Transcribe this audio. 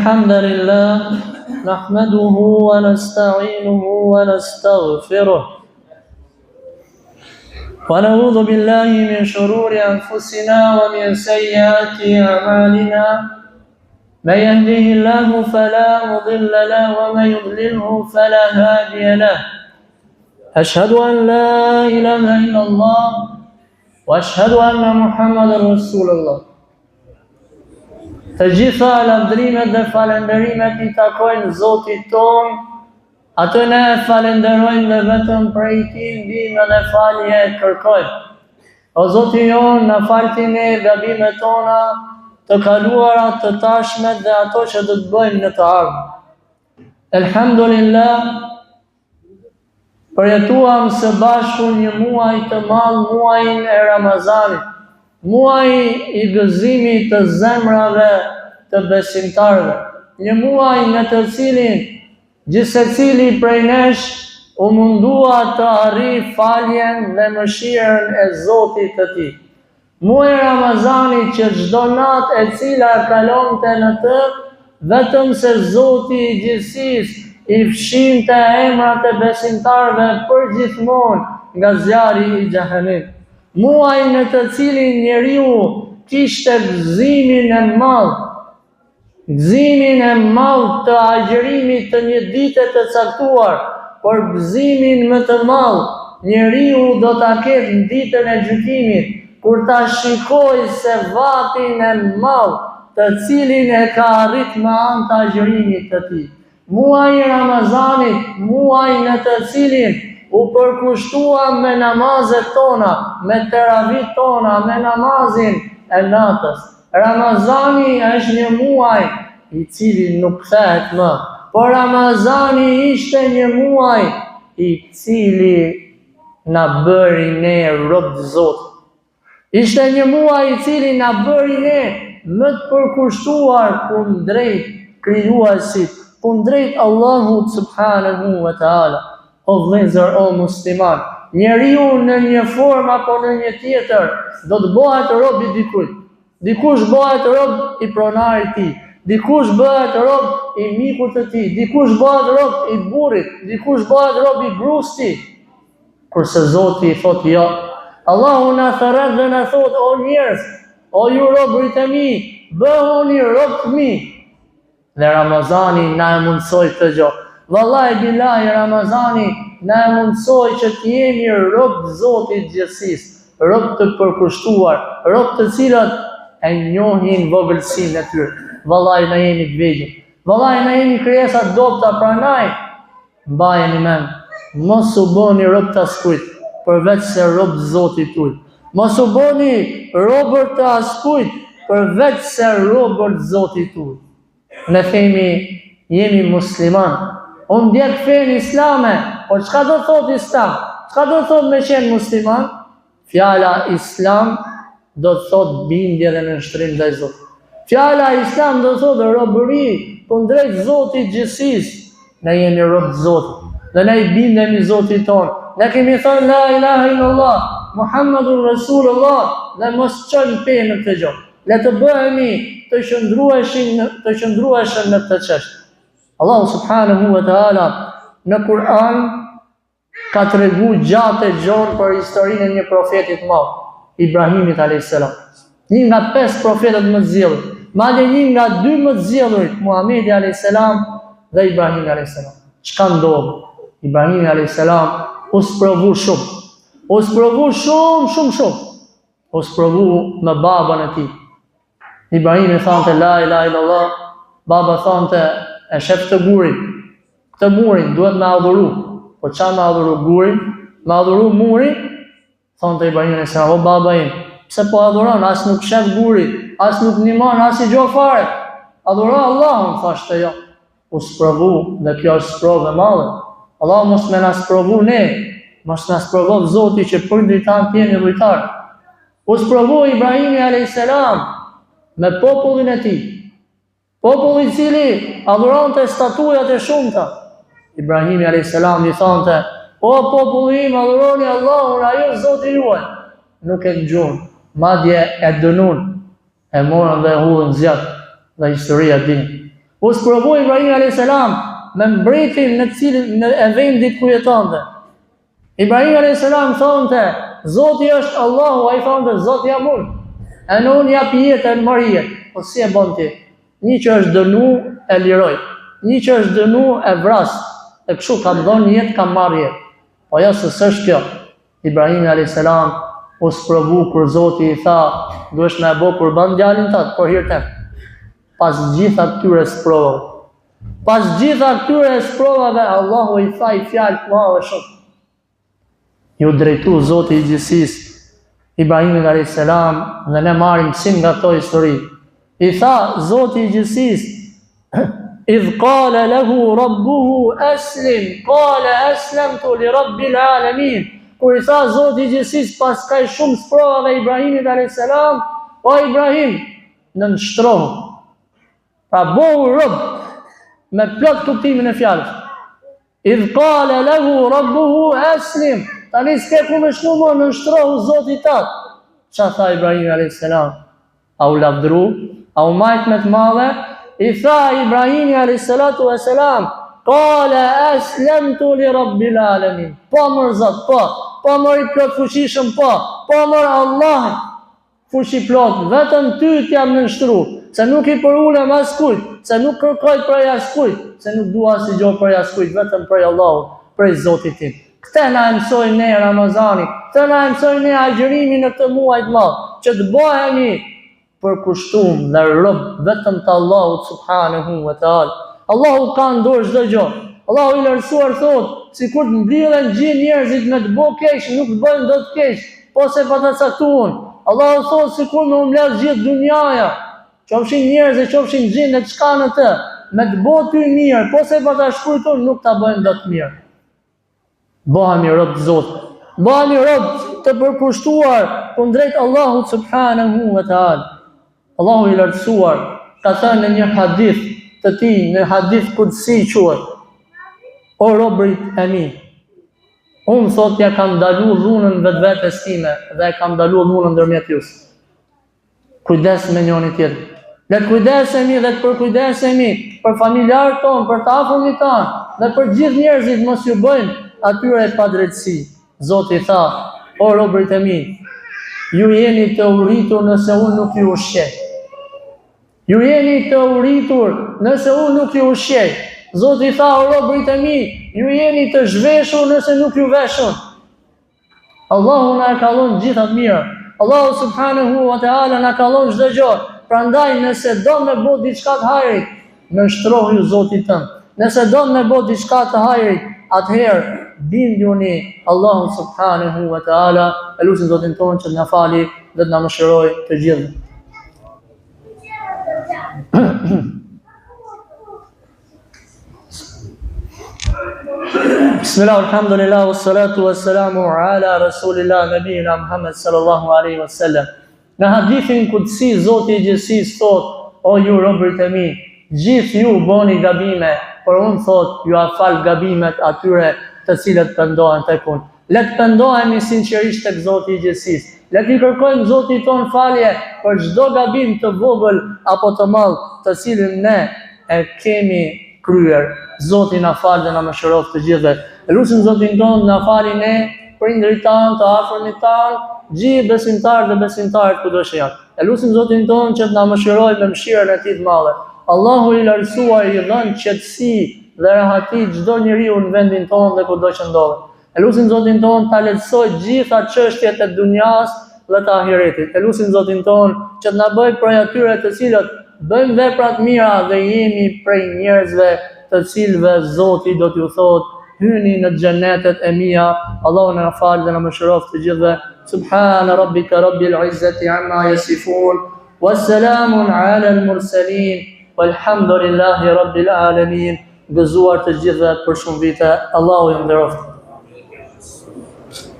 الحمد لله نحمده ونستعينه ونستغفره ونعوذ بالله من شرور أنفسنا ومن سيئات أعمالنا من يهده الله فلا مضل له ومن يضلله فلا هادي له أشهد أن لا إله إلا الله وأشهد أن محمدا رسول الله. Të gjitha lavdrimet dhe falenderimet I takojnë Zotit ton, atë ne falenderojmë dhe vetëm prej Tij ndihmë dhe falje kërkojmë. O Zoti jon, na falti ne gabimet tona, të kaluara, të tashmet dhe ato që do të bëjmë në të ardhmen. Elhamdulillah, përjetuam së bashku një muaj të madh, muajin e Ramazanit. Muaj I gëzimit të zemrave të besimtarëve. Një muaj në të cilin gjithsecili prej nesh u mundua të arrijë faljen dhe mëshirën e Zotit të tij. Muaji Ramazanit që çdo natë e cila kalonte në të, vetëm se Zoti I gjithësisë I fshinte emrat e besimtarëve përgjithmonë nga zjarri I xhehenemit. Muaj në të cilin njeriu kishte gëzimin e madh të agjërimit të një dite të caktuar, por gëzimin më të madh njeriu do ta ketë në ditën e gjykimit, kur ta shikojë se vapin e madh të cilin e ka arrit me anë të agjërimit të tij. Muaji I Ramazanit, muaj në të cilin u përkushtuam me namazet tona, me teravit tona, me namazin e natës. Ramazani është një muaj I cili nuk kthehet më, por Ramazani ishte një muaj I cili na bëri ne rob të Zotit. Ishte një muaj I cili na bëri ne më të përkushtuar kundrejt krijuesit, kundrejt Allahut subhanahu wa taala. O vëllezër, o musliman, njeriu në një formë apo në një tjetër do të bëhet rob I dikujt. Dikush bëhet rob I pronarit të tij, dikush bëhet rob I mikut të tij, dikush bëhet rob I burrit, dikush bëhet rob I gruas të tij. Kurse Zoti I thotë jo. Allahu na thërret dhe na thotë, o njerëz, o ju robërit e mi, bëhuni rob të mi. Dhe Ramazani na e mundsoi këtë gjë. Vallahi billahi Ramazani na e mundsoi që të jemi rob të Zotit gjithësisë, rob të përkushtuar, rob të cilët e njohin vogëlsinë e tyre. Vallahi na jemi të vegjël. Vallahi na jemi krijesa të dobta, prandaj mbajeni mend, mos u bëni rob të askujt, përveç se rob të Zotit tuaj. Mos u bëni robër të askujt, përveç se robër të Zotit tuaj. Ne themi jemi musliman. Unë ndjek fenë islame, por çka do thot islam? Çka do thot me qenë musliman? Fjala islam do thot bindje dhe nënshtrim ndaj Zotit. Fjala islam do thot robëri kundrejt Zotit gjithësisë. Ne jemi rob të Zotit dhe ne I bindemi Zotit ton. Ne kemi thënë la ilaha illallah, Muhammadur Rasulullah dhe mos çojmë penë në këtë gjë. Le të bëhemi të qëndrueshëm në këtë çështje. Allahu subhanahu wa taala në Kur'an ka treguar gjatë gjon për historinë e një profeti të madh, Ibrahimit alayhis salam. Një nga 5 profetët më të zgjedhur, madje një nga 2 më të zgjedhurit, Muhamedi alayhis salam dhe Ibrahimi alayhis salam. Çka ndodhi? Ibrahimi alayhis salam u sprovu shumë. U sprovu shumë. U sprovu me babën e tij. Ibrahimi thonte la ilaha illallah, baba thonte e shef të gurin, këtë murin duhet me adhuru. Po qa me adhuru gurin? Me adhuru murin? Thonë të Ibrahim e o baba im, pse po adhuron, as nuk shef gurin, as nuk nimon, as I gjo fare. Adhuro Allahun, thashtë jo. U sprovu, dhe kjo është sprovë e madhe. Allah mos me na sprovu ne, mos na sprovov Zoti që për dritan t'jemi dhujtar. U sprovu Ibrahimi a.s. me popullin e tij. Populli I cili adhuronte statujat e shumta. Ibrahimi a.s. I thonte, o populli im, adhuroni Allahun, ai është Zoti juaj. Nuk e dëgjuan, madje e dënuan, e morën dhe e hullën zjarr, dhe historia din. U sprovoi Ibrahim a.s. me mbretin e vendit ku jetonte. Ibrahim a.s. thonte, Zoti është Allahu, ai thonte, Zoti jam unë. E në unë jap jetë e marr jetë. Po si e bën ti? Një që është dënu e liroj, një që është dënu e vras, e kështu kam dhënë jetë, kam marrë jetë. Po ja se s'është kjo. Ibrahim a.s. u sprovu kur Zoti i tha, duhesh me e bo kurban djalin tëtë, por hirë tem. Pas gjitha këtyre sprovave. Pas gjitha këtyre sprovave, Allahu i tha i fjalë të mëdha shumë. Ju drejtu Zoti i gjithësisë Ibrahimit a.s. dhe ne marrim mësim nga këto histori. I tha Zoti i gjithësisë, idh qala lahu rabbuhu aslim, qala aslamtu li rabbil alamin. Kur i tha Zoti i gjithësisë pas kaq shumë sprovave Ibrahimit a.s. o Ibrahim, nënshtrohu. Pra bohu rob me plot kuptimin e fjalës. Idh qala lahu rabbuhu aslim. Tani s'ke ku me shku më nënshtrohu Zoti tatë. Qa tha Ibrahim a.s. A u lavdru? A u majt me të madhe? I tha Ibrahimi a.s. Qala aslamtu li rabbil alamin. Po mër Zot, po mër i plot fuqishëm, po mër Allah fuqi plot, vetëm ty t'jam nënshtru, se nuk i përulem as kujt, se nuk kërkoj prej as kujt, se nuk dua si gjë prej as kujt, vetëm prej Allahut, prej Zotit tim. Këtë na mësojnë ne Ramazani, këtë na mësojnë ne agjërimi në këtë muaj të madh, që të bëhemi përkushtuar dhe rob vetëm të Allahut subhanahu wa taala. Allahu ka në dorë çdo gjë. Allahu i lartësuar thotë, sikur të mbyllen gjithë njerëzit me të bëj keq, nuk të bëjnë dot keq, po se pa të caktuar. Allahu thotë sikur më mbledh gjithë dunjaja, qofshin njerëz, qofshin gjinde, çka në të, me të bëj ty mirë, po se pa ta shkruar nuk ta bëjnë dot mirë. Bëhemi rob të Zotit. Bëhemi rob të përkushtuar kundrejt Allahut subhanahu wa taala. Allahu i lartësuar ka thënë në një hadith të tij, në hadith kudsi quhet: O robrit e mi, unë thot ja kam ndalu dhunën vetvetes time dhe e kam ndalu dhunën ndërmjet jush. Kujdes me njëri tjetrin. Le të kujdesemi dhe të përkujdesemi për familjarët tonë, për të afërmit tanë dhe për gjithë njerëzit mos ju bëjnë atyre padrejtësi. Zoti tha, o robrit e mi, ju jeni të uritur nëse unë nuk ju ushqej. Ju jeni të uritur nëse unë nuk ju ushqej. Zoti tha, o robrit e mi, ju jeni të zhveshur nëse nuk ju veshun. Allahu na ka dhënë gjitha të mira. Allahu subhanahu wa taala na ka dhënë çdo gjë. Prandaj nëse do me bë diçka të hajrit, nënshtrohu Zotit tënd. Nëse do me bë diçka të hajrit, atëherë binduni Allahu subhanahu wa taala. Elusin Zotin tonë që të na fali dhe të na mëshiroj të gjithë. Bismillah, alhamdulillah, wassalatu wassalamu ala rasulillah, nabiyina Muhammad sallallahu alaihi wasallam. Në hadithin kudsi, Zoti i gjithësisë thot, o ju robërit e mi, gjithë ju bëni gabime, por unë thot, ju afal gabimet atyre të cilët pendohen tek unë. Le të pendohemi sinqerisht tek Zoti i gjithësisë. Le të kërkojmë Zotit ton falje për çdo gabim të vogël apo të madh, të cilin ne e kemi kryer. Zoti na fal dhe na mëshiroft të gjithëve. Lutim Zotin ton na fali ne, prindërit tanë, të afërmit tanë, gjithë besimtarët dhe besimtarët kudo që janë. Lutim Zotin ton që të na mëshirojë me mëshirën e Tij të madhe. Allahu i lartësuar i dhën qetësi dhe rahati çdo njeriu në vendin tonë dhe kudo që ndodhet. Lutim Zotin ton ta lehtësoj gjitha çështjet e dunjas dhe të ahiretit. Lutim Zotin ton që të na bëjë prej atyre të cilët bëjmë vepra të mira dhe jemi prej njerëzve të cilëve Zoti do t'ju thotë hyni në xhenetet e mia. Allahu na fal dhe na mëshiroft të gjithëve. Subhana rabbika rabbil izzati amma yasifun, wassalamun ala al mursalin, walhamdulillahi rabbil alamin. Gëzuar të gjithëve për shumë vite. Allahu ju nderoft.